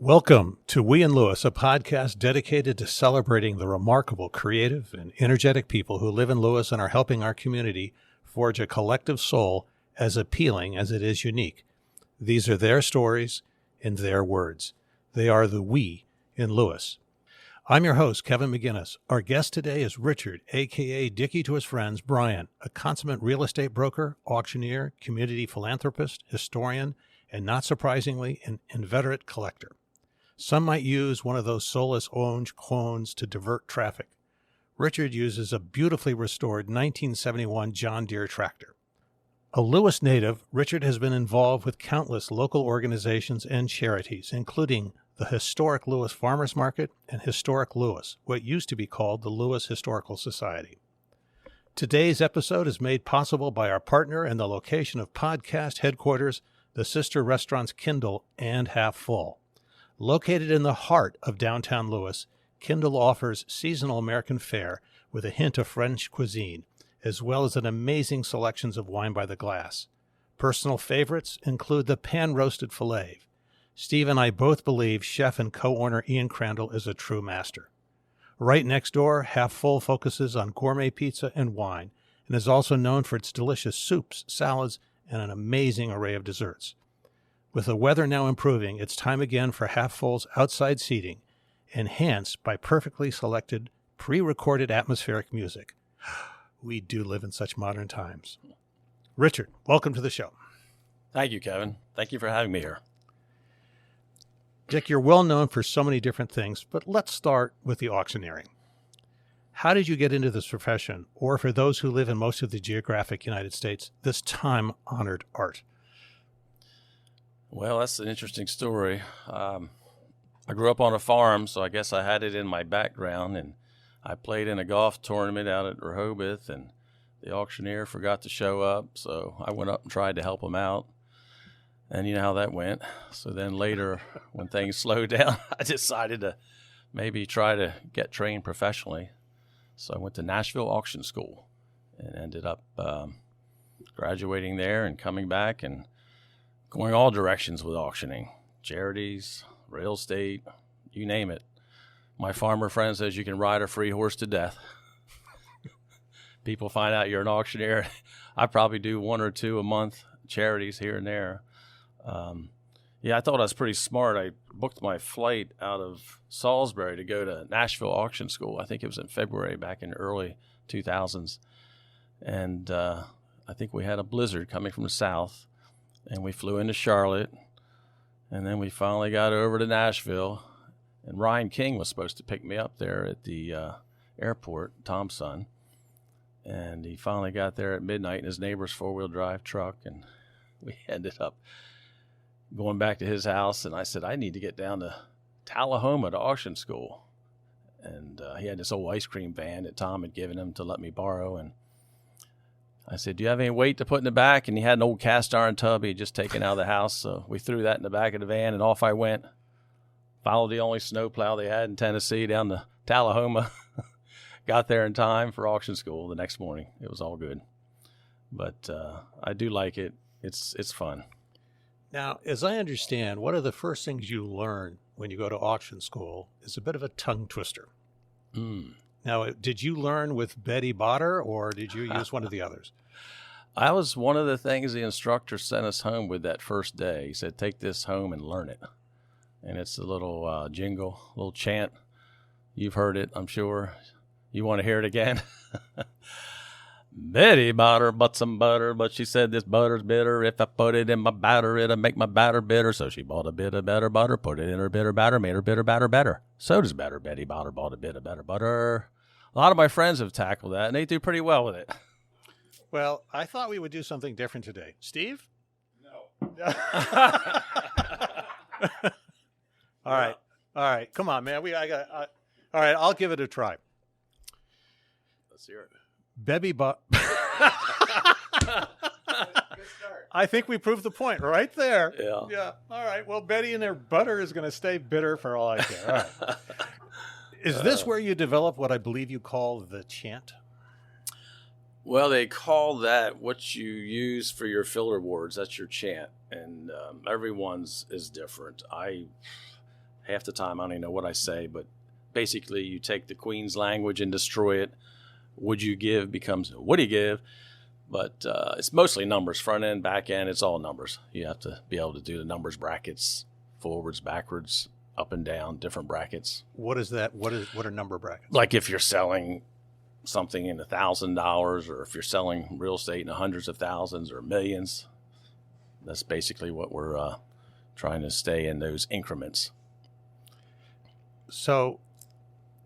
Welcome to We in Lewes, a podcast dedicated to celebrating the remarkable, creative, and energetic people who live in Lewes and are helping our community forge a collective soul as appealing as it is unique. These are their stories in their words. They are the We in Lewes. I'm your host, Kevin McGinnis. Our guest today is Richard, a.k.a. Dickie to his friends, Bryan, a consummate real estate broker, auctioneer, community philanthropist, historian, and not surprisingly, an inveterate collector. Some might use one of those soulless orange clones to divert traffic. Richard uses a beautifully restored 1971 John Deere tractor. A Lewes native, Richard has been involved with countless local organizations and charities, including the historic Lewes Farmers Market and Historic Lewes, what used to be called the Lewes Historical Society. Today's episode is made possible by our partner and the location of podcast headquarters, the sister restaurants Kindle and Half Full. Located in the heart of downtown Lewes, Kindle offers seasonal American fare with a hint of French cuisine, as well as an amazing selections of wine by the glass. Personal favorites include the pan-roasted filet. Steve and I both believe chef and co-owner Ian Crandall is a true master. Right next door, Half Full focuses on gourmet pizza and wine, and is also known for its delicious soups, salads, and an amazing array of desserts. With the weather now improving, it's time again for Half Full's outside seating, enhanced by perfectly selected, pre-recorded atmospheric music. We do live in such modern times. Richard, welcome to the show. Thank you, Kevin. Thank you for having me here. Dick, you're well known for so many different things, but let's start with the auctioneering. How did you get into this profession, or for those who live in most of the geographic United States, this time-honored art? Well, that's an interesting story. I grew up on a farm, so I guess I had it in my background, and I played in a golf tournament out at Rehoboth, and the auctioneer forgot to show up, so I went up and tried to help him out, and you know how that went. So then later, when things slowed down, I decided to maybe try to get trained professionally. So I went to Nashville Auction School and ended up graduating there and coming back and going all directions with auctioning, charities, real estate, you name it. My farmer friend says you can ride a free horse to death. People find out you're an auctioneer. I probably do one or two a month, charities here and there. I thought I was pretty smart. I booked my flight out of Salisbury to go to Nashville Auction School. I think it was in February back in early 2000s. And I think we had a blizzard coming from the south. And we flew into Charlotte, and then we finally got over to Nashville, and Ryan King was supposed to pick me up there at the airport, Tom's son, and he finally got there at midnight in his neighbor's four-wheel drive truck, and we ended up going back to his house, and I said, I need to get down to Tullahoma to auction school, and he had this old ice cream van that Tom had given him to let me borrow, and I said, do you have any weight to put in the back? And he had an old cast iron tub he had just taken out of the house. So we threw that in the back of the van, and off I went. Followed the only snowplow they had in Tennessee down to Tullahoma. Got there in time for auction school the next morning. It was all good. But I do like it. It's fun. Now, as I understand, one of the first things you learn when you go to auction school is a bit of a tongue twister. Now, did you learn with Betty Botter, or did you use one of the others? I was one of the things the instructor sent us home with that first day. He said, take this home and learn it. And it's a little jingle, a little chant. You've heard it, I'm sure. You want to hear it again? Betty Botter bought some butter, but she said this butter's bitter. If I put it in my batter, it'll make my batter bitter. So she bought a bit of better butter, put it in her bitter batter, made her bitter batter better. So does better. Betty Botter bought a bit of better butter. A lot of my friends have tackled that, and they do pretty well with it. Well, I thought we would do something different today. Steve? No. All right. Come on, man. All right, I'll give it a try. Let's hear it. Betty Botter. Good start. I think we proved the point right there. Yeah. All right. Well, Betty and her butter is going to stay bitter for all I care. All right. Is this where you develop what I believe you call the chant? Well, they call that what you use for your filler words. That's your chant, and everyone's is different. half the time I don't even know what I say, but basically you take the Queen's language and destroy it. Would you give becomes what do you give? But it's mostly numbers, front end, back end. It's all numbers. You have to be able to do the numbers brackets, forwards, backwards, up and down, different brackets. What is that? What are number brackets? Like if you're selling something in $1,000, or if you're selling real estate in hundreds of thousands or millions, that's basically what we're trying to stay in those increments. So,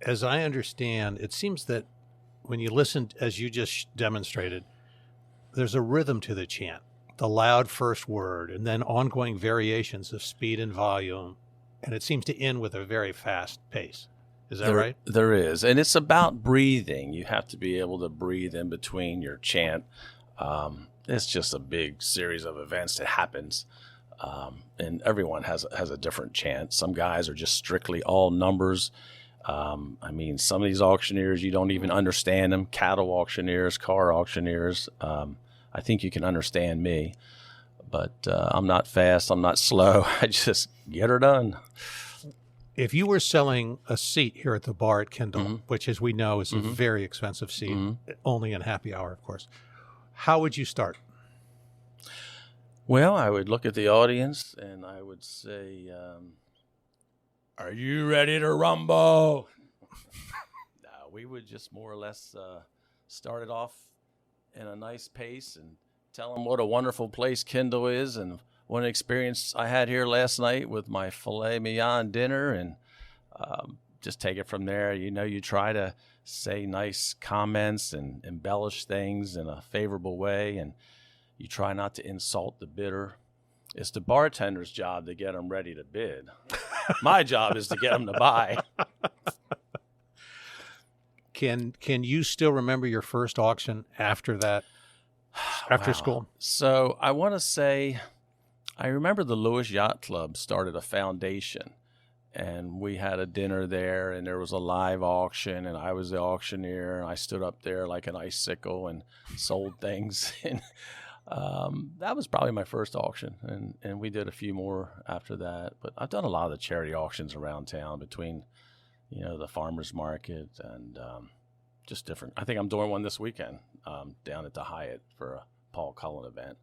as I understand, it seems that when you listen, as you just demonstrated, there's a rhythm to the chant, the loud first word, and then ongoing variations of speed and volume. And it seems to end with a very fast pace. Is that right? There is. And it's about breathing. You have to be able to breathe in between your chant. It's just a big series of events that happens. And everyone has a different chant. Some guys are just strictly all numbers. I mean, some of these auctioneers, you don't even understand them. Cattle auctioneers, car auctioneers. I think you can understand me. But I'm not fast. I'm not slow. I just get her done. If you were selling a seat here at the bar at Kendall, Mm-hmm. which, as we know, is a very expensive seat, only in happy hour, of course, how would you start? Well, I would look at the audience and I would say, are you ready to rumble? No, we would just more or less start it off in a nice pace and tell them what a wonderful place Kendall is and what an experience I had here last night with my filet mignon dinner, and just take it from there. You know, you try to say nice comments and embellish things in a favorable way, and you try not to insult the bidder. It's the bartender's job to get them ready to bid. My job is to get them to buy. Can you still remember your first auction after that, after school? So I want to say, I remember the Lewes Yacht Club started a foundation, and we had a dinner there, and there was a live auction, and I was the auctioneer, and I stood up there like an icicle and sold things. And that was probably my first auction, and we did a few more after that. But I've done a lot of the charity auctions around town between, you know, the farmers market and just different. I think I'm doing one this weekend down at the Hyatt for a Paul Cullen event.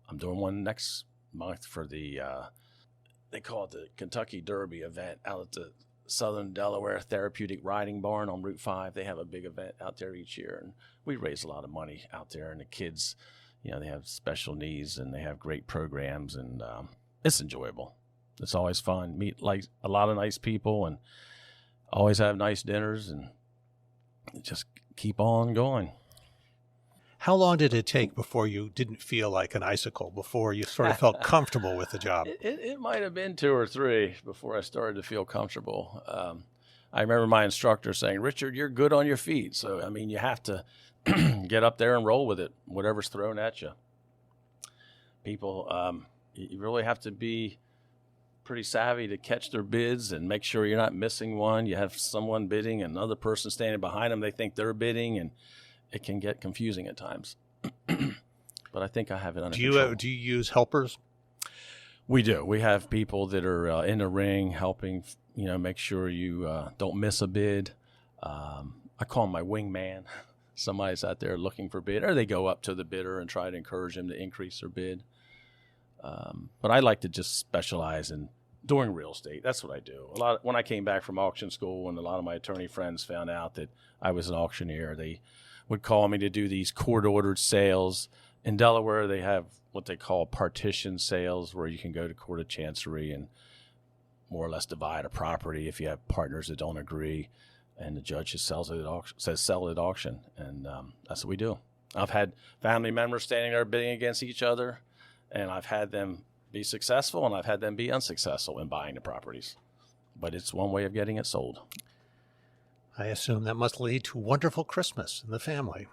I'm doing one next month for the, they call it the Kentucky Derby event out at the Southern Delaware Therapeutic Riding Barn on Route 5. They have a big event out there each year, and we raise a lot of money out there. And the kids, you know, they have special needs and they have great programs, and it's enjoyable. It's always fun. Meet like a lot of nice people and always have nice dinners, and just keep on going. How long did it take before you didn't feel like an icicle, before you sort of felt comfortable with the job? It might have been 2 or 3 before I started to feel comfortable. I remember my instructor saying, "Richard, you're good on your feet." So, I mean, you have to get up there and roll with it, whatever's thrown at you. People, you really have to be pretty savvy to catch their bids and make sure you're not missing one. You have someone bidding, another person standing behind them. They think they're bidding, and it can get confusing at times. But I think I have it under control. Do you use helpers? We do. We have people that are in the ring helping, you know, make sure you don't miss a bid. I call him my wingman. Somebody's out there looking for bid, or they go up to the bidder and try to encourage them to increase their bid. But I like to just specialize in doing real estate. That's what I do. When I came back from auction school, and a lot of my attorney friends found out that I was an auctioneer, they would call me to do these court-ordered sales. In Delaware, they have what they call partition sales, where you can go to court of chancery and more or less divide a property if you have partners that don't agree, and the judge just says sell at auction, and that's what we do. I've had family members standing there bidding against each other, and I've had them be successful, and I've had them be unsuccessful in buying the properties. But it's one way of getting it sold. I assume that must lead to wonderful Christmas in the family.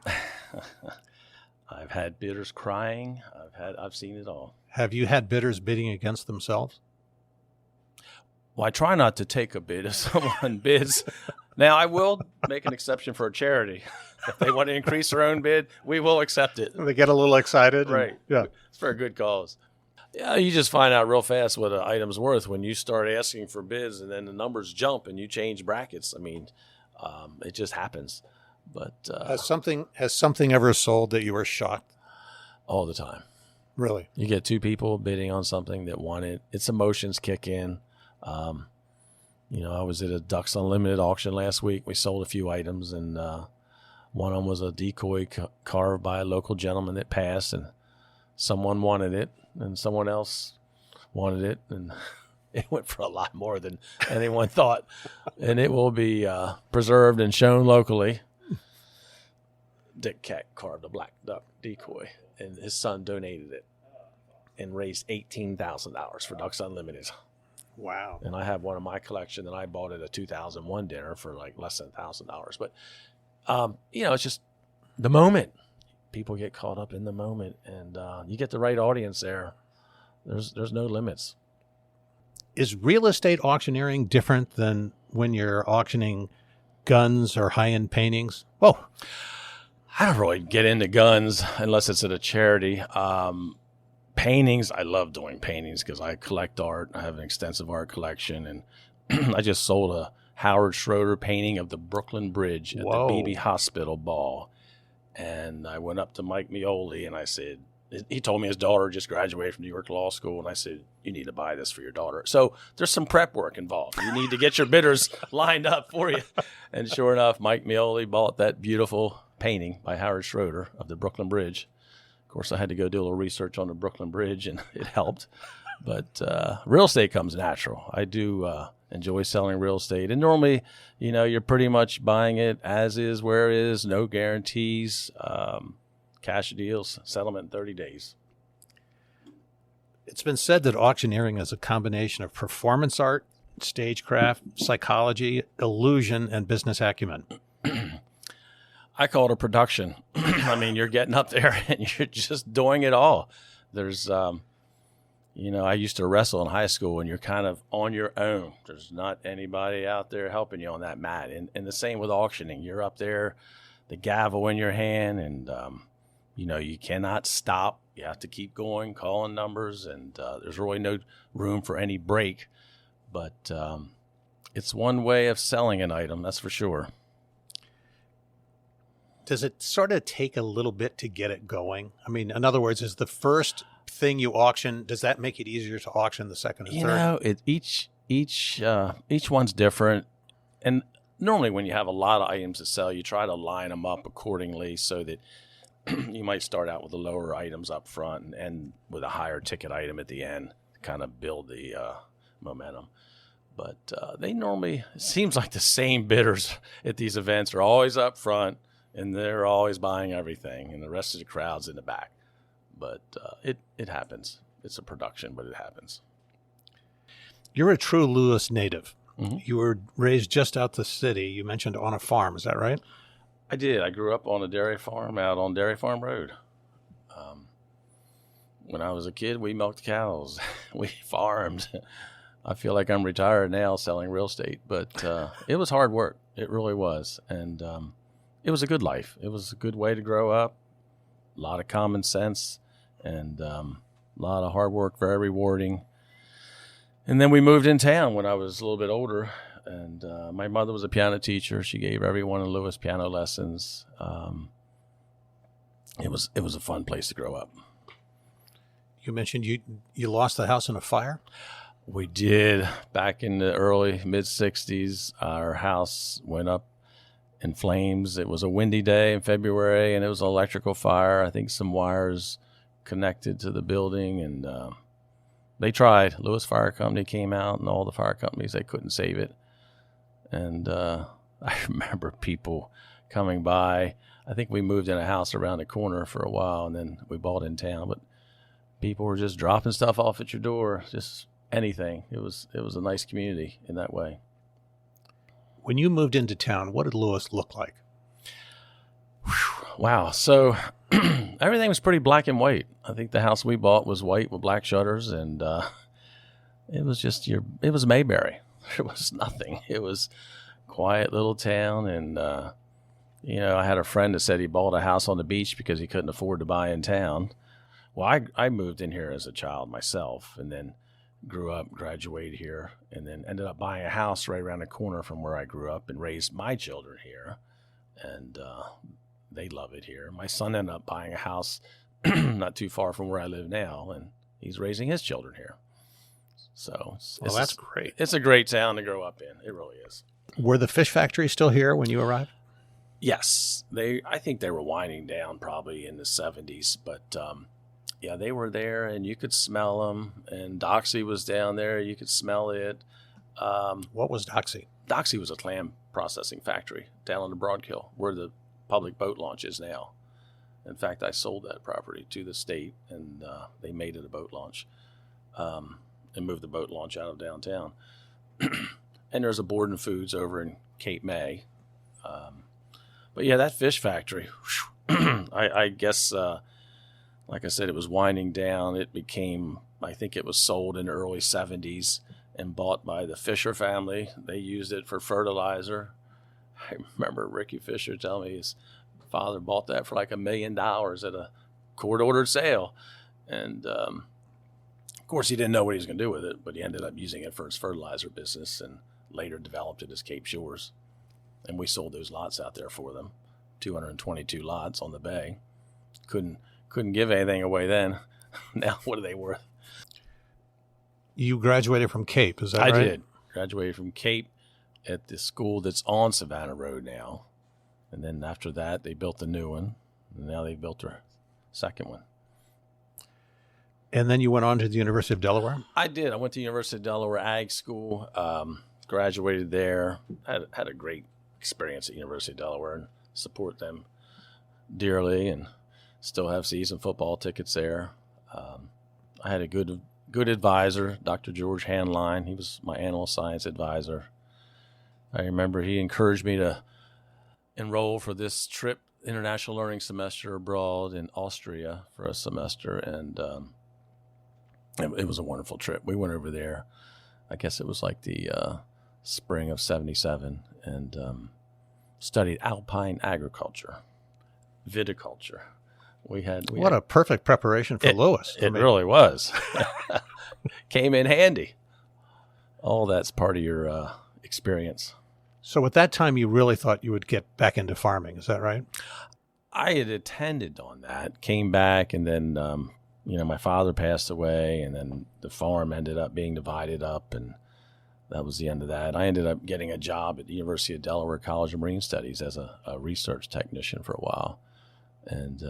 I've had bidders crying. I've seen it all. Have you had bidders bidding against themselves? Well, I try not to take a bid if someone bids. Now, I will make an exception for a charity. If they want to increase their own bid, we will accept it. They get a little excited. Right. Yeah. It's for a good cause. Yeah, you just find out real fast what an item's worth when you start asking for bids, and then the numbers jump and you change brackets. I mean, it just happens. But Has something ever sold that you were shocked? all the time. Really? You get two people bidding on something that want it. Its emotions kick in. I was at a Ducks Unlimited auction last week. We sold a few items, and one of them was a decoy carved by a local gentleman that passed, and someone wanted it, and someone else wanted it, and it went for a lot more than anyone thought. And it will be preserved and shown locally. Dick Keck carved a black duck decoy, and his son donated it and raised $18,000 for Ducks Unlimited. Wow. And I have one in my collection that I bought at a 2001 dinner for like less than $1,000. But, it's just the moment. People get caught up in the moment, and you get the right audience there. There's no limits. Is real estate auctioneering different than when you're auctioning guns or high-end paintings? Whoa. I don't really get into guns unless it's at a charity. Paintings, I love doing paintings because I collect art. I have an extensive art collection, and I just sold a Howard Schroeder painting of the Brooklyn Bridge at Whoa. the Beebe Hospital Ball. And I went up to Mike Mioli, and I said, he told me his daughter just graduated from New York Law School, and I said, you need to buy this for your daughter. So there's some prep work involved. You need to get your bidders lined up for you. And sure enough, Mike Mioli bought that beautiful painting by Howard Schroeder of the Brooklyn Bridge. Of course, I had to go do a little research on the Brooklyn Bridge, and it helped. But real estate comes natural. I do enjoy selling real estate. And normally, you're pretty much buying it as is, where it is, no guarantees, cash deals, settlement in 30 days. It's been said that auctioneering is a combination of performance art, stagecraft, psychology, illusion, and business acumen. I call it a production. I mean, you're getting up there and you're just doing it all. There's, I used to wrestle in high school, and you're kind of on your own. There's not anybody out there helping you on that mat. And the same with auctioning. You're up there, the gavel in your hand, and, you cannot stop. You have to keep going, calling numbers, and there's really no room for any break. But it's one way of selling an item, that's for sure. Does it sort of take a little bit to get it going? I mean, in other words, is the first thing you auction, does that make it easier to auction the second and third? Each one's different. And normally when you have a lot of items to sell, you try to line them up accordingly so that you might start out with the lower items up front and end with a higher ticket item at the end to kind of build the momentum. But it seems like the same bidders at these events are always up front, and they're always buying everything, and the rest of the crowd's in the back. But it happens. It's a production, but it happens. You're a true Lewes native. Mm-hmm. You were raised just out the city. You mentioned on a farm. Is that right? I did. I grew up on a dairy farm out on Dairy Farm Road. When I was a kid, we milked cows. We farmed. I feel like I'm retired now selling real estate, but it was hard work. It really was. And it was a good life. It was a good way to grow up. A lot of common sense and a lot of hard work, very rewarding. And then we moved in town when I was a little bit older, and my mother was a piano teacher. She gave everyone in Lewes piano lessons. It was a fun place to grow up. You mentioned you lost the house in a fire? We did. Back in the early mid-'60s, our house went up in flames. It was a windy day in February, and it was an electrical fire. I think some wires connected to the building, and they tried. Lewes Fire Company came out, and all the fire companies, they couldn't save it. And I remember people coming by. I think we moved in a house around the corner for a while, and then we bought in town. But people were just dropping stuff off at your door, just anything. It was a nice community in that way. When you moved into town, what did Lewes look like? Wow. So everything was pretty black and white. I think the house we bought was white with black shutters, and it was Mayberry. There was nothing. It was a quiet little town, and I had a friend that said he bought a house on the beach because he couldn't afford to buy in town. Well, I moved in here as a child myself, and then grew up, graduated here, and then ended up buying a house right around the corner from where I grew up and raised my children here. And they love it here. My son ended up buying a house not too far from where I live now, and he's raising his children here. So that's great. It's a great town to grow up in. It really is. Were the fish factories still here when you arrived? Yes. I think they were winding down probably in the 70s, but yeah, they were there, and you could smell them. And Doxy was down there. You could smell it. What was Doxy? Doxy was a clam processing factory down on the Broadkill, where the public boat launch is now. In fact, I sold that property to the state, and they made it a boat launch, and moved the boat launch out of downtown. And there's a Borden Foods over in Cape May. But yeah, that fish factory, I guess, like I said, it was winding down. It became, I think it was sold in the early 70s and bought by the Fisher family. They used it for fertilizer. I remember Ricky Fisher telling me his father bought that for like $1 million at a court-ordered sale. And, of course, he didn't know what he was going to do with it, but he ended up using it for his fertilizer business and later developed it as Cape Shores. And we sold those lots out there for them, 222 lots on the bay. Couldn't give anything away then. Now, what are they worth? You graduated from Cape, is that right? I did. Graduated from Cape at the school that's on Savannah Road now. And then after that, they built a new one. And now they built their second one. And then you went on to the University of Delaware? I did. I went to University of Delaware Ag School, graduated there, had a great experience at University of Delaware, and support them dearly, and still have season football tickets there. I had a good advisor, Dr. George Hanline. He was my animal science advisor. I remember he encouraged me to enroll for this trip, international learning semester abroad in Austria for a semester, and it was a wonderful trip. We went over there, I guess it was like the spring of 77, and studied alpine agriculture, viticulture. What a perfect preparation for Lewes. It really was. Came in handy. All that's part of your experience. So at that time, you really thought you would get back into farming. Is that right? I had attended on that, came back, and then, my father passed away, and then the farm ended up being divided up, and that was the end of that. I ended up getting a job at the University of Delaware College of Marine Studies as a research technician for a while. And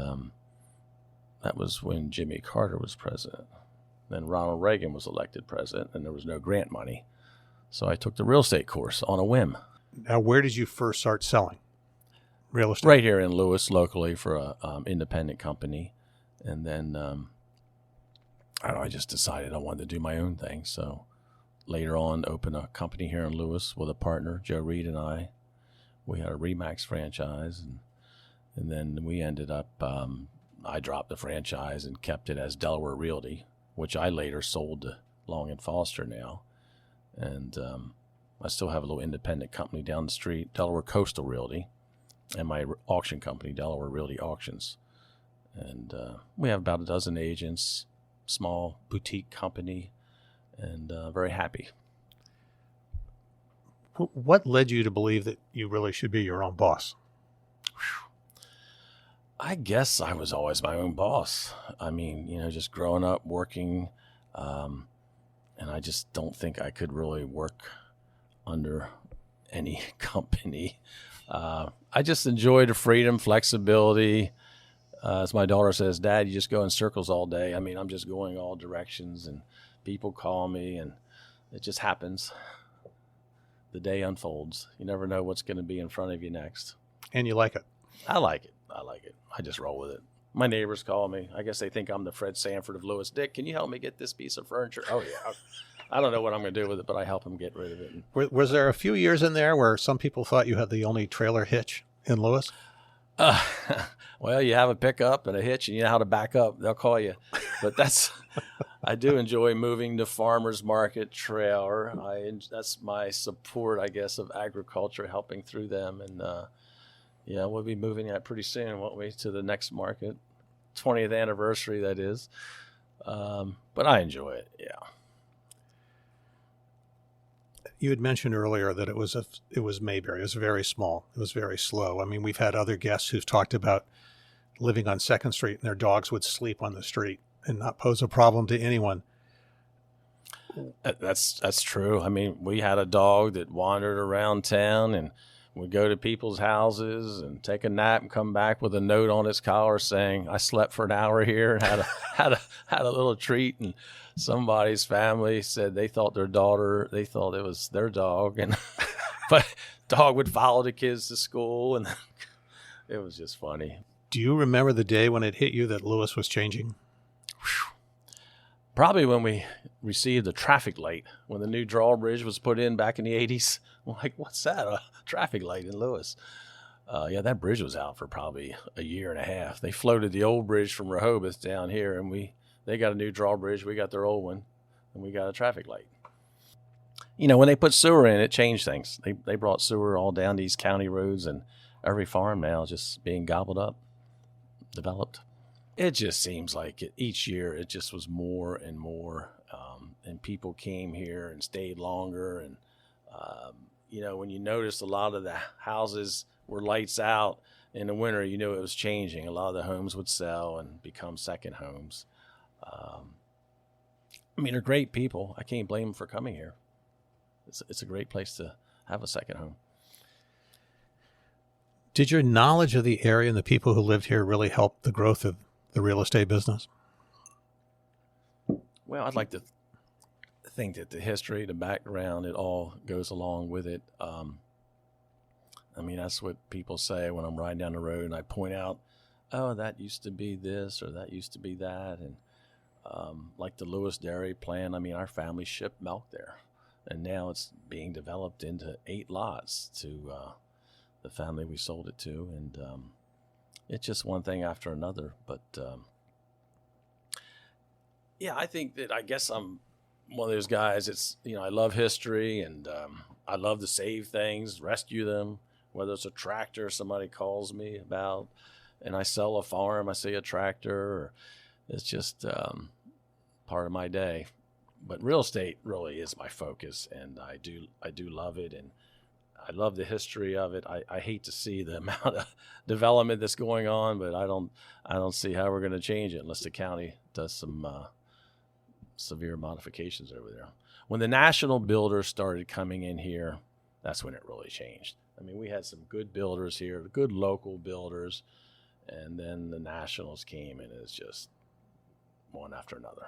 that was when Jimmy Carter was president. Then Ronald Reagan was elected president, and there was no grant money. So I took the real estate course on a whim. Now, where did you first start selling real estate? Right here in Lewes, locally, for an independent company. And then I just decided I wanted to do my own thing. So later on, opened a company here in Lewes with a partner, Joe Reed and I. We had a Remax franchise, and then we ended up, I dropped the franchise and kept it as Delaware Realty, which I later sold to Long and Foster now. And I still have a little independent company down the street, Delaware Coastal Realty, and my auction company, Delaware Realty Auctions. And we have about a dozen agents, small boutique company, and very happy. What led you to believe that you really should be your own boss? I guess I was always my own boss. I mean, just growing up working, and I just don't think I could really work under any company. I just enjoy the freedom, flexibility. As my daughter says, Dad, you just go in circles all day. I mean, I'm just going all directions, and people call me, and it just happens. The day unfolds. You never know what's going to be in front of you next. And you like it? I like it. I just roll with it. My neighbors call me. I guess they think I'm the Fred Sanford of Lewes. Dick, can you help me get this piece of furniture? Oh, yeah. I don't know what I'm going to do with it, but I help them get rid of it. Was there a few years in there where some people thought you had the only trailer hitch in Lewes? Well, you have a pickup and a hitch, and you know how to back up. They'll call you. But I do enjoy moving the farmer's market trailer. That's my support, I guess, of agriculture, helping through them. And, we'll be moving that pretty soon, won't we, to the next market. 20th anniversary, that is. But I enjoy it, yeah. You had mentioned earlier that it was Mayberry. It was very small. It was very slow. I mean, we've had other guests who've talked about living on 2nd Street and their dogs would sleep on the street and not pose a problem to anyone. That's true. I mean, we had a dog that wandered around town and would go to people's houses and take a nap and come back with a note on its collar saying, "I slept for an hour here," and had a little treat. And somebody's family said they thought it was their dog, and but dog would follow the kids to school, and it was just funny. Do you remember the day when it hit you that Lewes was changing? Probably when we received a traffic light, when the new drawbridge was put in back in the 80s. I'm like, what's that? A traffic light in Lewes. Yeah, that bridge was out for probably a year and a half. They floated the old bridge from Rehoboth down here, and they got a new drawbridge. We got their old one, and we got a traffic light. You know, when they put sewer in, it changed things. They brought sewer all down these county roads, and every farm now is just being gobbled up, developed. It just seems like each year it just was more and more, and people came here and stayed longer. And, you know, when you noticed a lot of the houses were lights out in the winter, you knew it was changing. A lot of the homes would sell and become second homes. I mean, they're great people. I can't blame them for coming here. It's a great place to have a second home. Did your knowledge of the area and the people who lived here really help the growth of the real estate business? Well, I'd like to think that the history, the background, it all goes along with it. I mean, that's what people say when I'm riding down the road and I point out, oh, that used to be this or that used to be that. And like the Lewes Dairy plant, I mean, our family shipped milk there. And now it's being developed into 8 lots to the family we sold it to. And it's just one thing after another. But, yeah, I think that I guess I'm one of those guys. It's, you know, I love history and I love to save things, rescue them, whether it's a tractor somebody calls me about and I sell a farm, I see a tractor. Or it's just part of my day. But real estate really is my focus, and I do love it, and I love the history of it. I hate to see the amount of development that's going on, but I don't see how we're going to change it unless the county does some severe modifications over there. When the national builders started coming in here, that's when it really changed. I mean, we had some good builders here, good local builders, and then the nationals came, and it's just one after another.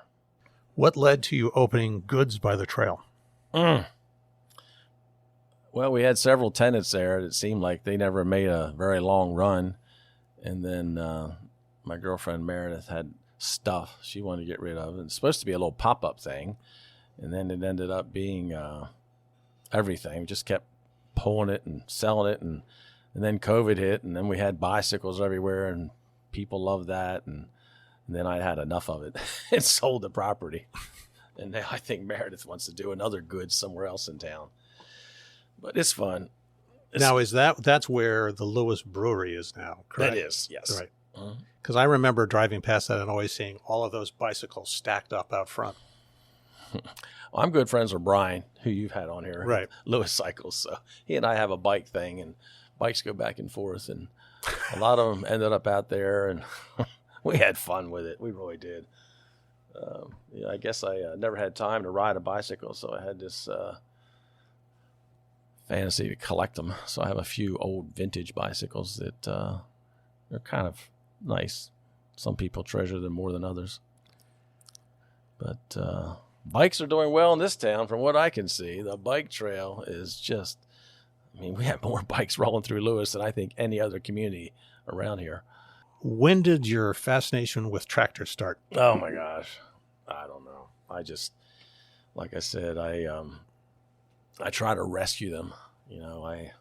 What led to you opening Goods by the Trail? Well, we had several tenants there. It seemed like they never made a very long run. And then my girlfriend Meredith had stuff she wanted to get rid of. It's supposed to be a little pop-up thing. And then it ended up being everything. We just kept pulling it and selling it. And then COVID hit. And then we had bicycles everywhere. And people loved that. And then I had enough of it and sold the property. And now I think Meredith wants to do another Goods somewhere else in town. But it's fun. Now, that's where the Lewes Brewery is now, correct? That is, yes. Right. Because I remember driving past that and always seeing all of those bicycles stacked up out front. Well, I'm good friends with Bryan, who you've had on here. Right. Lewes Cycles. So he and I have a bike thing, and bikes go back and forth. And a lot of them ended up out there, and we had fun with it. We really did. Yeah, I guess I never had time to ride a bicycle, so I had this fantasy to collect them. So I have a few old vintage bicycles that they're kind of nice. Some people treasure them more than others. But bikes are doing well in this town from what I can see. The bike trail is just, I mean, we have more bikes rolling through Lewes than I think any other community around here. When did your fascination with tractors start? Oh my gosh. I don't know. I just, like I said, I try to rescue them. You know, I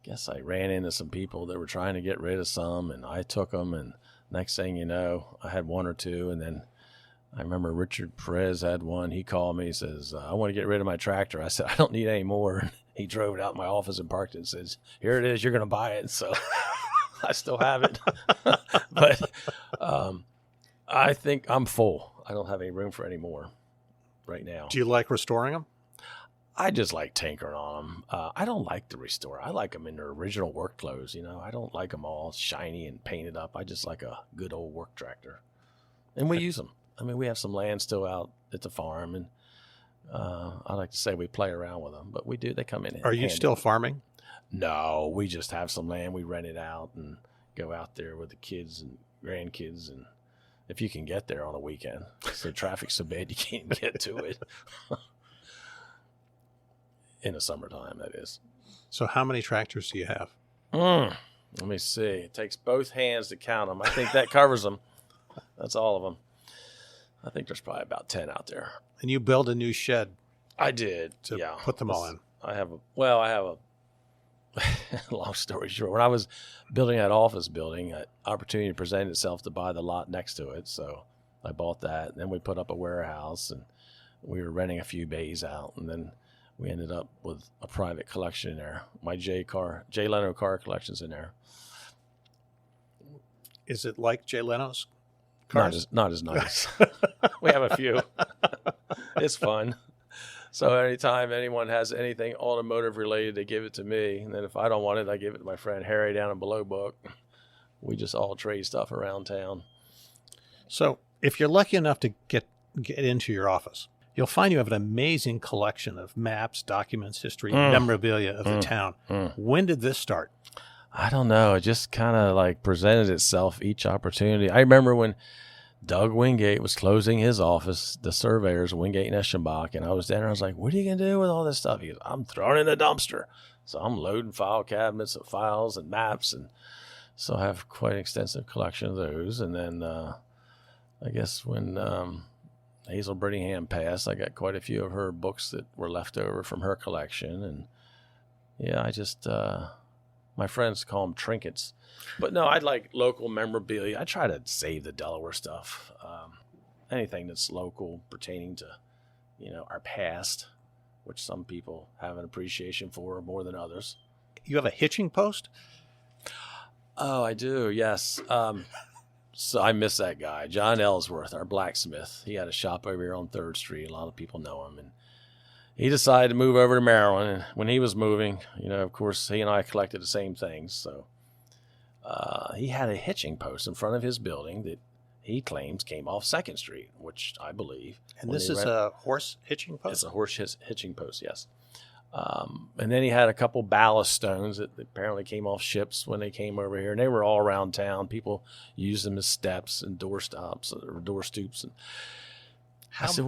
guess I ran into some people that were trying to get rid of some, and I took them, and next thing you know, I had one or two, and then I remember Richard Perez had one. He called me, he says, I want to get rid of my tractor. I said, I don't need any more. And he drove it out of my office and parked it and says, here it is, you're going to buy it. So I still have it. But I think I'm full. I don't have any room for any more right now. Do you like restoring them? I just like tinkering on them. I don't like to restore. I like them in their original work clothes. I don't like them all shiny and painted up. I just like a good old work tractor. And we use them. I mean, we have some land still out at the farm, and I like to say we play around with them, but we do. They come in. Are you still farming? No, we just have some land. We rent it out and go out there with the kids and grandkids, and if you can get there on a weekend. So traffic's so bad you can't get to it. In the summertime, that is. So how many tractors do you have? Let me see. It takes both hands to count them. I think that covers them. That's all of them. I think there's probably about 10 out there. And you build a new shed. I did. To yeah. put them all in. I have a long story short. When I was building that office building, an opportunity presented itself to buy the lot next to it. So I bought that. And then we put up a warehouse, and we were renting a few bays out. And then we ended up with a private collection in there. My Jay Leno car collection's in there. Is it like Jay Leno's cars? Not as nice. We have a few. It's fun. So anytime anyone has anything automotive related, they give it to me. And then if I don't want it, I give it to my friend Harry down in Below Book. We just all trade stuff around town. So if you're lucky enough to get into your office, you'll find you have an amazing collection of maps, documents, history, memorabilia of the town. When did this start? I don't know. It just kind of like presented itself each opportunity. I remember when Doug Wingate was closing his office, the surveyors, Wingate and Eschenbach, and I was down there. I was like, what are you going to do with all this stuff? He goes, I'm throwing it in the dumpster. So I'm loading file cabinets of files and maps. And so I have quite an extensive collection of those. And then I guess when Hazel Brittingham passed, I got quite a few of her books that were left over from her collection. And yeah, I just, my friends call them trinkets. But no, I'd like local memorabilia. I try to save the Delaware stuff. Anything that's local pertaining to, our past, which some people have an appreciation for more than others. You have a hitching post? Oh, I do, yes. So I miss that guy, John Ellsworth, our blacksmith. He had a shop over here on 3rd Street. A lot of people know him. And he decided to move over to Maryland. And when he was moving, of course, he and I collected the same things. So he had a hitching post in front of his building that he claims came off 2nd Street, which I believe. And this is a horse hitching post? It's a horse hitching post, yes. And then he had a couple ballast stones that apparently came off ships when they came over here. And they were all around town. People used them as steps and door stops or door stoops. And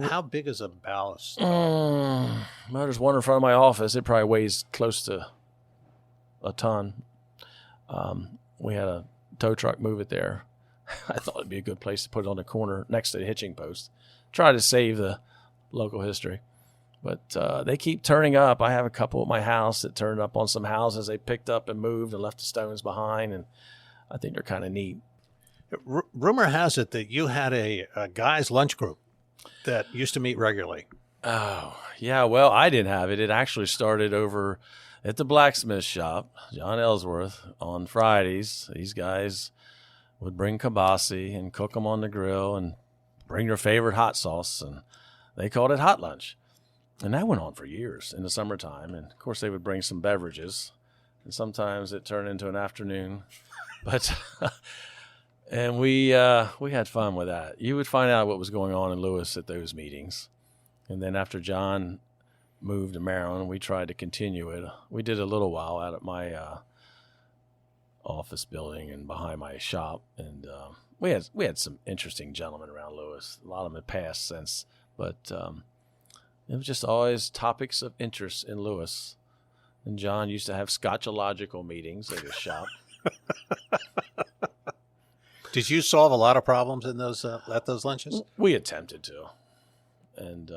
how big is a ballast? Well, there's one in front of my office. It probably weighs close to a ton. We had a tow truck move it there. I thought it'd be a good place to put it on the corner next to the hitching post. Try to save the local history. But they keep turning up. I have a couple at my house that turned up on some houses they picked up and moved and left the stones behind, and I think they're kind of neat. Rumor has it that you had a guys' lunch group that used to meet regularly. Oh, yeah. Well, I didn't have it. It actually started over at the blacksmith shop, John Ellsworth, on Fridays. These guys would bring kibasi and cook them on the grill and bring their favorite hot sauce, and they called it hot lunch. And that went on for years in the summertime. And, of course, they would bring some beverages. And sometimes it turned into an afternoon. But and we had fun with that. You would find out what was going on in Lewes at those meetings. And then after John moved to Maryland, we tried to continue it. We did a little while out at my office building and behind my shop. And we had some interesting gentlemen around Lewes. A lot of them had passed since. But it was just always topics of interest in Lewes. And John used to have Scotchological meetings at his shop. Did you solve a lot of problems in those at those lunches? We attempted to. And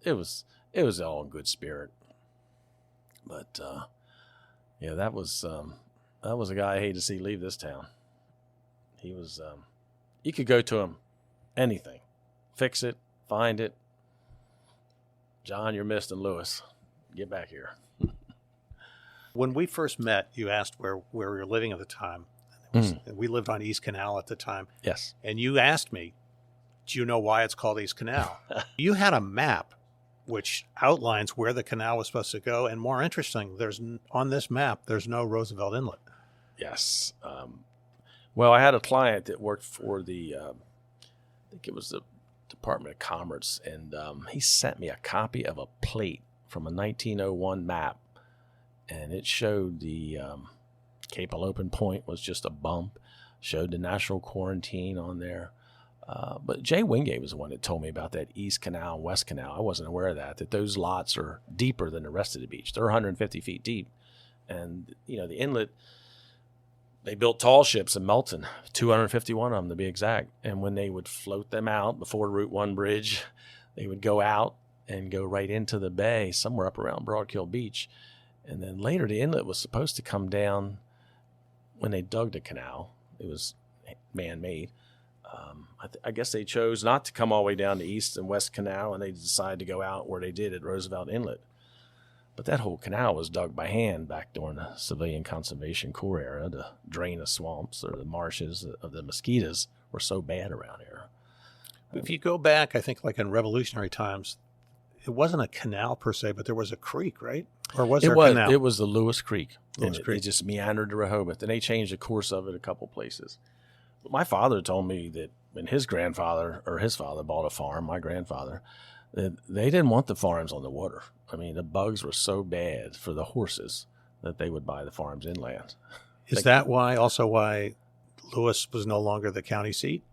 it was all in good spirit. But yeah, that was a guy I hated to see leave this town. He was you could go to him anything. Fix it, find it. John, you're missed in Lewes. Get back here. When we first met, you asked where we were living at the time. And we lived on East Canal at the time. Yes. And you asked me, do you know why it's called East Canal? You had a map which outlines where the canal was supposed to go. And more interesting, on this map, there's no Roosevelt Inlet. Yes. Well, I had a client that worked for I think it was the Department of Commerce, and he sent me a copy of a plate from a 1901 map, and it showed the Cape Alopen Point was just a bump, showed the national quarantine on there. But Jay Wingate was the one that told me about that East Canal and West Canal. I wasn't aware of that those lots are deeper than the rest of the beach. They're 150 feet deep. And, the inlet, they built tall ships in Melton, 251 of them to be exact. And when they would float them out before Route 1 bridge, they would go out and go right into the bay somewhere up around Broadkill Beach. And then later the inlet was supposed to come down when they dug the canal. It was man-made. I guess they chose not to come all the way down to East and West Canal, and they decided to go out where they did at Roosevelt Inlet. But that whole canal was dug by hand back during the Civilian Conservation Corps era to drain the swamps or the marshes of the mosquitoes were so bad around here. If you go back, I think like in Revolutionary times, it wasn't a canal per se, but there was a creek, right? Or was there a canal? It was the Lewes Creek. Lewes Creek. It just meandered to Rehoboth, and they changed the course of it a couple places. But my father told me that when his father bought a farm, my grandfather, that they didn't want the farms on the water. I mean, the bugs were so bad for the horses that they would buy the farms inland. Is that why Lewes was no longer the county seat?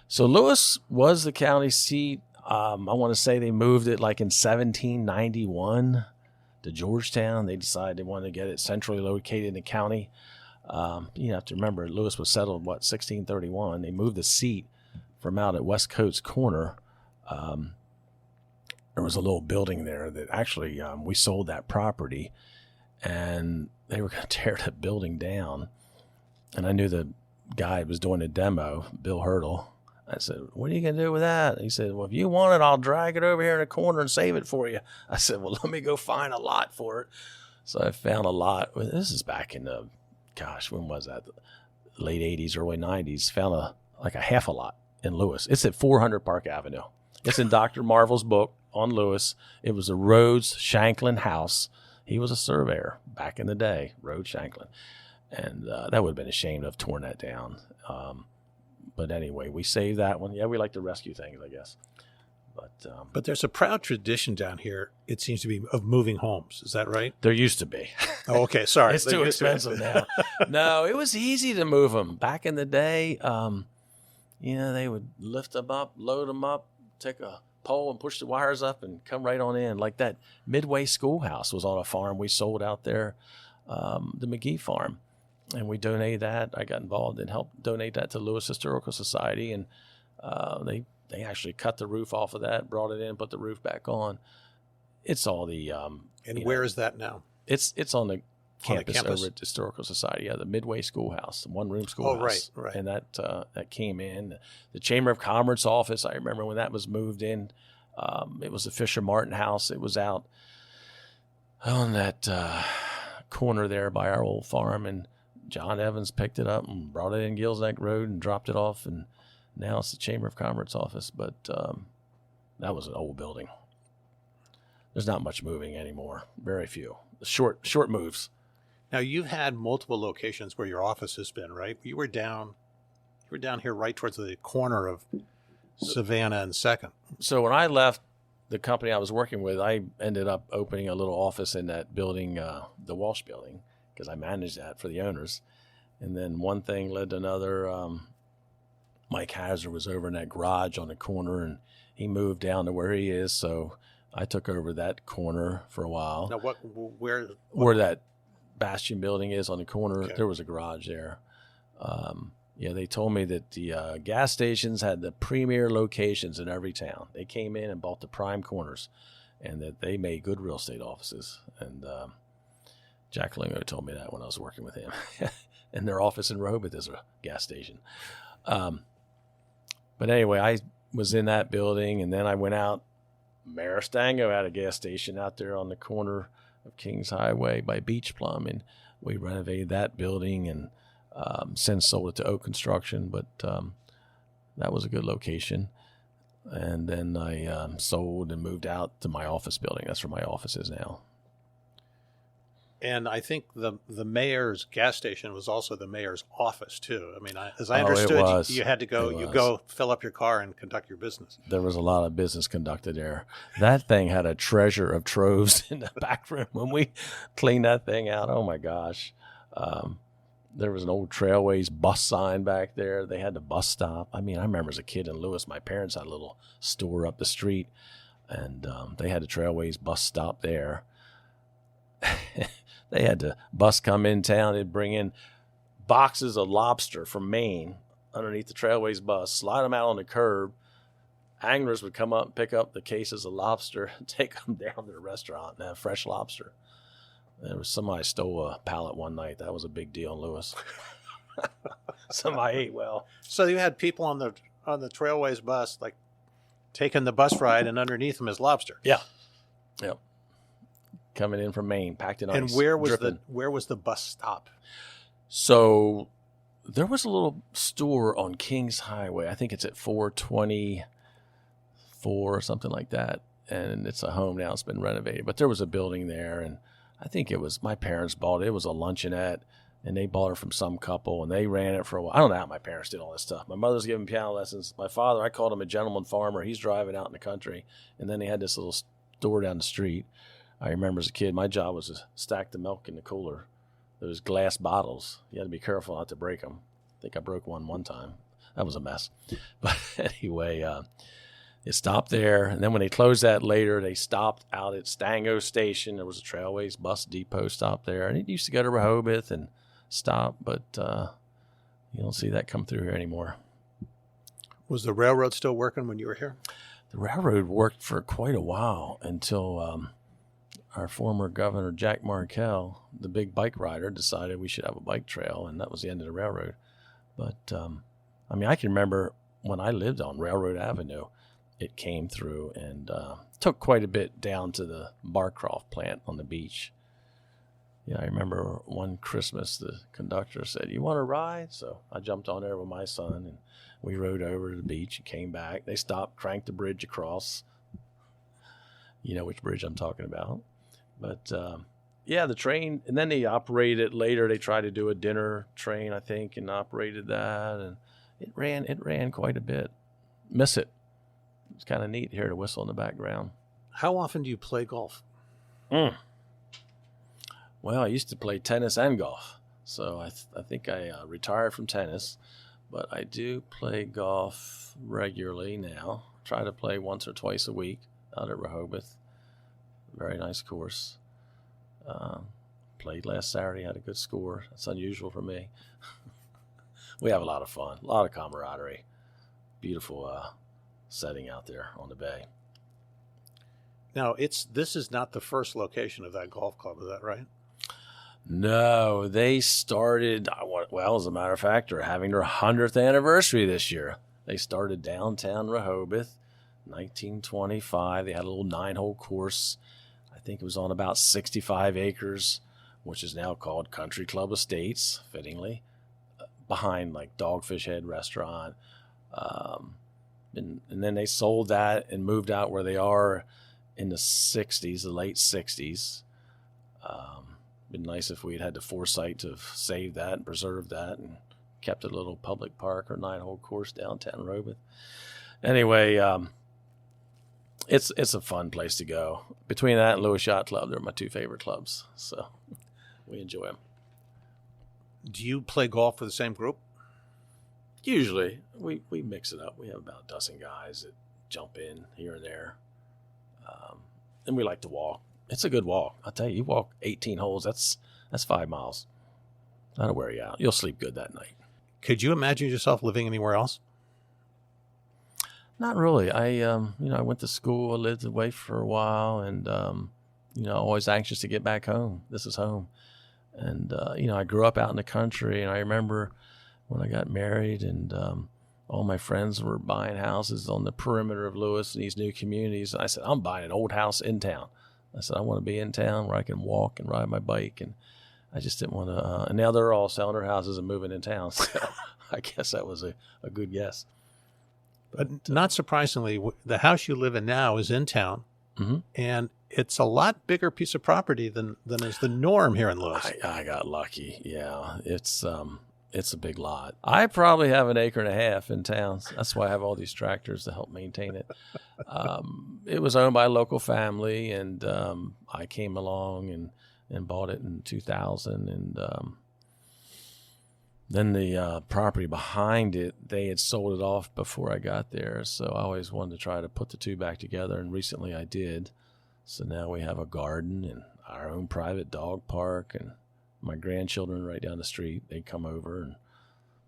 So Lewes was the county seat. I want to say they moved it like in 1791 to Georgetown. They decided they wanted to get it centrally located in the county. You have to remember, Lewes was settled, 1631. They moved the seat from out at West Coates Corner. There was a little building there that actually we sold that property, and they were going to tear that building down. And I knew the guy who was doing a demo, Bill Hurdle. I said, "What are you going to do with that?" He said, "Well, if you want it, I'll drag it over here in the corner and save it for you." I said, "Well, let me go find a lot for it." So I found a lot. This is back in the, when was that? Late 80s, early 90s. Found a half a lot in Lewes. It's at 400 Park Avenue. It's in Dr. Marvel's book on Lewes. It was a Rhodes Shanklin house. He was a surveyor back in the day, Rhodes Shanklin. And that would have been a shame to have torn that down. But anyway, we saved that one. Yeah, we like to rescue things, I guess. But there's a proud tradition down here, it seems to be, of moving homes. Is that right? There used to be. Oh, okay. Sorry. It's too expensive now. No, it was easy to move them. Back in the day, they would lift them up, load them up, take a pole and push the wires up and come right on in. Like that Midway Schoolhouse was on a farm we sold out there, the McGee Farm. And we donated that. I got involved and helped donate that to Lewes Historical Society. And they actually cut the roof off of that, brought it in, put the roof back on. It's all the... and where is that now? It's on the campus over at the Historical Society. Yeah, the Midway Schoolhouse, one-room schoolhouse. Oh, right. And that came in. The Chamber of Commerce office, I remember when that was moved in. It was the Fisher Martin house. It was out on that corner there by our old farm, and John Evans picked it up and brought it in Gills Neck Road and dropped it off, and now it's the Chamber of Commerce office. But that was an old building. There's not much moving anymore. Very few. Short moves. Now, you've had multiple locations where your office has been, right? You were down here right towards the corner of Savannah and 2nd. So when I left the company I was working with, I ended up opening a little office in that building, the Walsh building, because I managed that for the owners. And then one thing led to another. Mike Hazard was over in that garage on the corner, and he moved down to where he is. So I took over that corner for a while. Now, where that Bastion building is on the corner, okay. There was a garage there. They told me that the gas stations had the premier locations in every town. They came in and bought the prime corners, and that they made good real estate offices. And Jack Lingo told me that when I was working with him. And their office in Rehoboth is a gas station. But anyway, I was in that building, and then I went out. Maristango had a gas station out there on the corner of Kings Highway by Beach Plum, and we renovated that building. And Since sold it to Oak Construction, but that was a good location. And then I sold and moved out to my office building. That's where my office is now. And I think the mayor's gas station was also the mayor's office too. I mean, as I Oh, it understood, was. you had to go. It You was. go fill up your car and conduct your business. There was a lot of business conducted there. That thing had a treasure of troves in the back room when we cleaned that thing out. Oh my gosh. There was an old Trailways bus sign back there. They had the bus stop. I mean, I remember as a kid in Lewes, my parents had a little store up the street, and they had the Trailways bus stop there. They had the bus come in town. They'd bring in boxes of lobster from Maine underneath the Trailways bus, slide them out on the curb. Anglers would come up and pick up the cases of lobster and take them down to the restaurant and have fresh lobster. There was somebody stole a pallet one night. That was a big deal in Lewes. Somebody ate well. So you had people on the Trailways bus, like taking the bus ride, and underneath them is lobster. Yeah. Yep. Coming in from Maine, packed in ice. And where was dripping. where was the bus stop? So there was a little store on Kings Highway. I think it's at 424 or something like that. And it's a home now. It's been renovated. But there was a building there, and I think it was my parents bought it. It was a luncheonette, and they bought it from some couple, and they ran it for a while. I don't know how my parents did all this stuff. My mother's giving piano lessons. My father, I called him a gentleman farmer. He's driving out in the country, and then they had this little store down the street. I remember as a kid, my job was to stack the milk in the cooler. Those glass bottles. You had to be careful not to break them. I think I broke one time. That was a mess. But anyway, it stopped there. And then when they closed that later, they stopped out at Stango Station. There was a Trailways bus depot stop there. And it used to go to Rehoboth and stop, but you don't see that come through here anymore. Was the railroad still working when you were here? The railroad worked for quite a while until our former governor, Jack Markell, the big bike rider, decided we should have a bike trail, and that was the end of the railroad. But, I mean, I can remember when I lived on Railroad Avenue, it came through and took quite a bit down to the Barcroft plant on the beach. Yeah, I remember one Christmas the conductor said, "You want to ride?" So I jumped on there with my son, and we rode over to the beach and came back. They stopped, cranked the bridge across. You know which bridge I'm talking about. But, yeah, the train, and then they operated later. They tried to do a dinner train, I think, and operated that, and it ran quite a bit. Miss it. It's kind of neat to hear the whistle in the background. How often do you play golf? Well, I used to play tennis and golf, so I think I retired from tennis, but I do play golf regularly now. Try to play once or twice a week out at Rehoboth. Very nice course. Played last Saturday, had a good score. That's unusual for me. We have a lot of fun, a lot of camaraderie. Beautiful setting out there on the bay. Now, this is not the first location of that golf club, is that right? No, they started, well, as a matter of fact, they're having their 100th anniversary this year. They started downtown Rehoboth, 1925. They had a little 9-hole course. I think it was on about 65 acres, which is now called Country Club Estates, fittingly, behind like Dogfish Head Restaurant. And then they sold that and moved out where they are in the 60s, the late 60s. Been nice if we'd had the foresight to have saved that and preserved that and kept it a little public park or 9-hole course downtown Rehoboth. Anyway, it's a fun place to go. Between that and Lewes Yacht Club, they're my two favorite clubs, so we enjoy them. Do you play golf with the same group? Usually, we mix it up. We have about a dozen guys that jump in here and there, and we like to walk. It's a good walk. I'll tell you, you walk 18 holes, that's 5 miles. That'll wear you out. You'll sleep good that night. Could you imagine yourself living anywhere else? Not really. I went to school, I lived away for a while, and, always anxious to get back home. This is home. And, I grew up out in the country, and I remember when I got married and all my friends were buying houses on the perimeter of Lewes in these new communities. And I said, I'm buying an old house in town. I said, I want to be in town where I can walk and ride my bike. And I just didn't want to. And now they're all selling their houses and moving in town. So I guess that was a good guess. But not surprisingly, the house you live in now is in town, Mm-hmm. and it's a lot bigger piece of property than is the norm here in Lewes. I got lucky. Yeah, it's a big lot. I probably have an acre and a half in town. That's why I have all these tractors to help maintain it. It was owned by a local family, and I came along and bought it in 2000. And then the property behind it, they had sold it off before I got there. So I always wanted to try to put the two back together, and recently I did. So now we have a garden and our own private dog park, and my grandchildren right down the street, they come over, and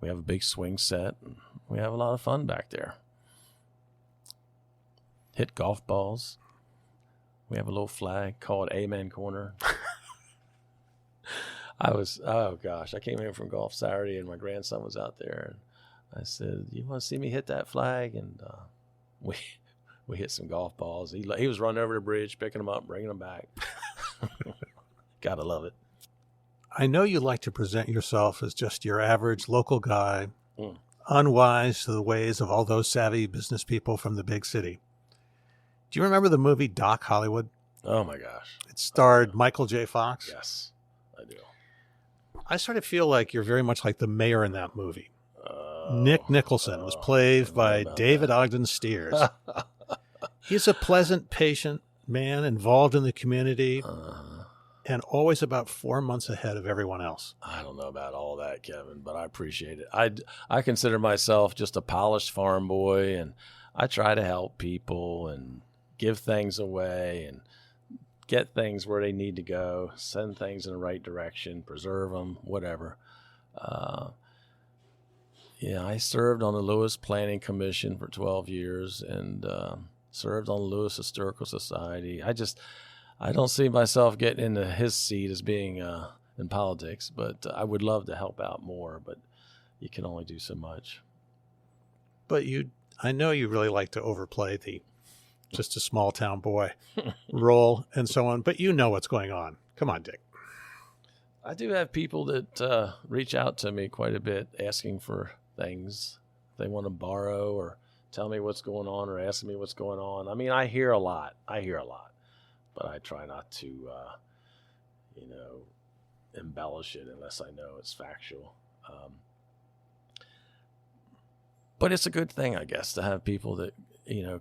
we have a big swing set, and we have a lot of fun back there. Hit golf balls. We have a little flag called Amen Corner. I came in from golf Saturday, and my grandson was out there, and I said, "You want to see me hit that flag?" And we hit some golf balls. He was running over the bridge, picking them up, bringing them back. Gotta love it. I know you like to present yourself as just your average local guy, unwise to the ways of all those savvy business people from the big city. Do you remember the movie Doc Hollywood? Oh my gosh. It starred Michael J. Fox. Yes, I do. I sort of feel like you're very much like the mayor in that movie. Nick Nicholson was played by David Ogden Stiers. He's a pleasant, patient man involved in the community and always about 4 months ahead of everyone else. I don't know about all that, Kevin, but I appreciate it. I consider myself just a polished farm boy, and I try to help people and give things away and get things where they need to go, send things in the right direction, preserve them, whatever. I served on the Lewes Planning Commission for 12 years and served on the Lewes Historical Society. I don't see myself getting into his seat as being in politics, but I would love to help out more, but you can only do so much. But I know you really like to overplay the just a small town boy role and so on, but you know what's going on. Come on, Dick. I do have people that reach out to me quite a bit asking for things they want to borrow or tell me what's going on or ask me what's going on. I mean, I hear a lot, but I try not to, embellish it unless I know it's factual. But it's a good thing, I guess, to have people that,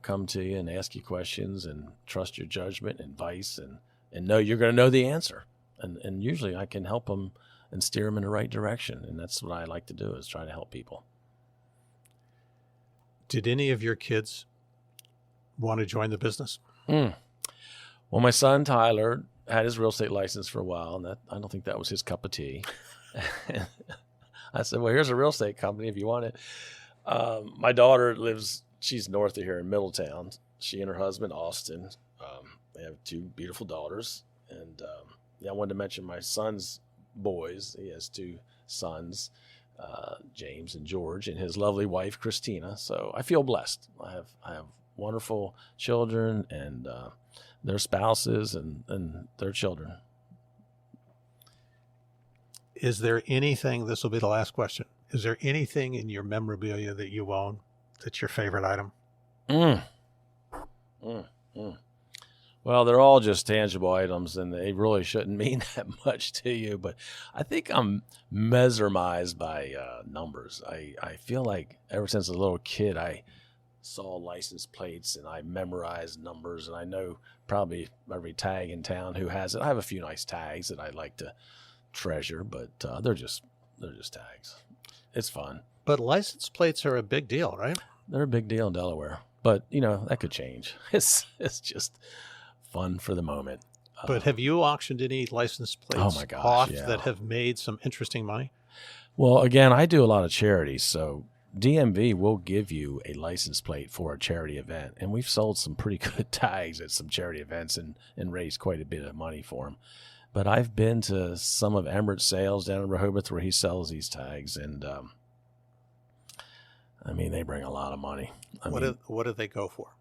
come to you and ask you questions and trust your judgment and advice and know you're going to know the answer. And usually I can help them and steer them in the right direction. And that's what I like to do, is try to help people. Did any of your kids want to join the business? Well, my son, Tyler, had his real estate license for a while, and I don't think that was his cup of tea. I said, well, here's a real estate company if you want it. My daughter she's north of here in Middletown. She and her husband, Austin, they have two beautiful daughters. And I wanted to mention my son's boys. He has two sons, James and George, and his lovely wife, Christina. So I feel blessed. I have wonderful children and their spouses and their children. Is there anything, this will be the last question, is there anything in your memorabilia that you own that's your favorite item? Well, they're all just tangible items, and they really shouldn't mean that much to you. But I think I'm mesmerized by numbers. I feel like ever since a little kid, I saw license plates, and I memorized numbers, and I know probably every tag in town who has it. I have a few nice tags that I like to treasure, but they're just tags. It's fun. But license plates are a big deal, right? They're a big deal in Delaware, but that could change. It's just fun for the moment. But have you auctioned any license plates off that have made some interesting money? Well, again, I do a lot of charities, so DMV will give you a license plate for a charity event, and we've sold some pretty good tags at some charity events and raised quite a bit of money for them. But I've been to some of Emmert's sales down in Rehoboth where he sells these tags, and they bring a lot of money. What do they go for?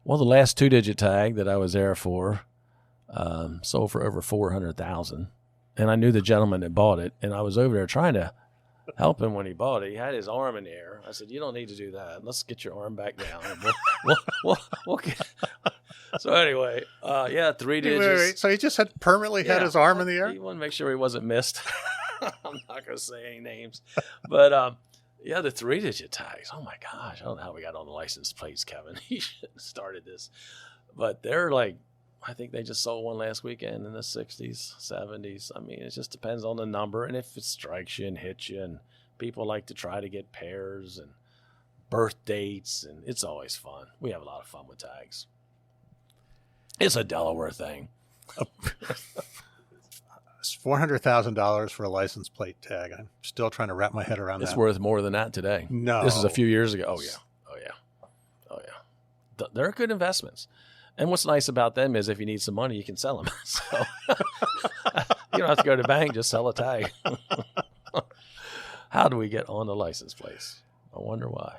Well, the last 2-digit tag that I was there for sold for over $400,000, and I knew the gentleman that bought it, and I was over there trying to help him when he bought it. He had his arm in the air. I said, "You don't need to do that. Let's get your arm back down." And we'll get... So anyway, 3 digits. Wait. So he just had permanently had his arm in the air? He wanted to make sure he wasn't missed. I'm not going to say any names. But, the 3-digit tags. Oh, my gosh. I don't know how we got on the license plates, Kevin. He shouldn't have started this. But they're like, I think they just sold one last weekend in the 60s, 70s. I mean, it just depends on the number. And if it strikes you and hits you. And people like to try to get pairs and birth dates. And it's always fun. We have a lot of fun with tags. It's a Delaware thing. It's $400,000 for a license plate tag. I'm still trying to wrap my head around that. It's worth more than that today. No. This is a few years ago. Oh, yeah. They're good investments. And what's nice about them is if you need some money, you can sell them. So you don't have to go to the bank, just sell a tag. How do we get on the license plates? I wonder why.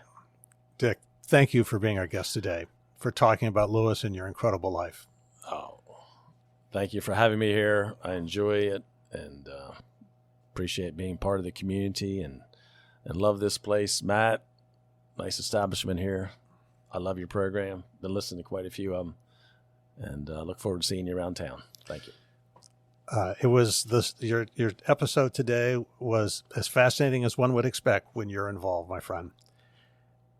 Dick, thank you for being our guest today, for talking about Lewes and your incredible life. Oh, thank you for having me here. I enjoy it and appreciate being part of the community and love this place. Matt, nice establishment here. I love your program. Been listening to quite a few of them and look forward to seeing you around town. Thank you. It was your episode today was as fascinating as one would expect when you're involved, my friend.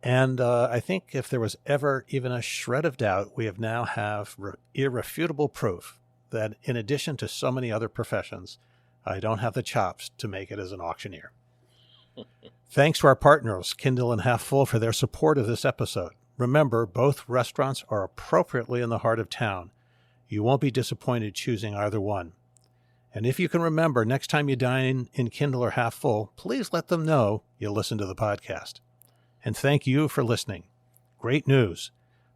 And I think if there was ever even a shred of doubt, we now have irrefutable proof that in addition to so many other professions, I don't have the chops to make it as an auctioneer. Thanks to our partners, Kindle and Half Full, for their support of this episode. Remember, both restaurants are appropriately in the heart of town. You won't be disappointed choosing either one. And if you can remember, next time you dine in Kindle or Half Full, please let them know you listen to the podcast. And thank you for listening. Great news.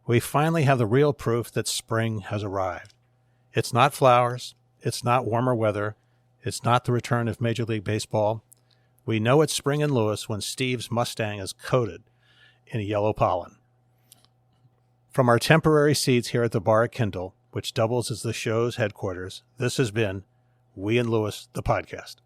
We finally have the real proof that spring has arrived. It's not flowers. It's not warmer weather. It's not the return of Major League Baseball. We know it's spring in Lewes when Steve's Mustang is coated in yellow pollen. From our temporary seats here at the bar at Kindle, which doubles as the show's headquarters, this has been We in Lewes, the podcast.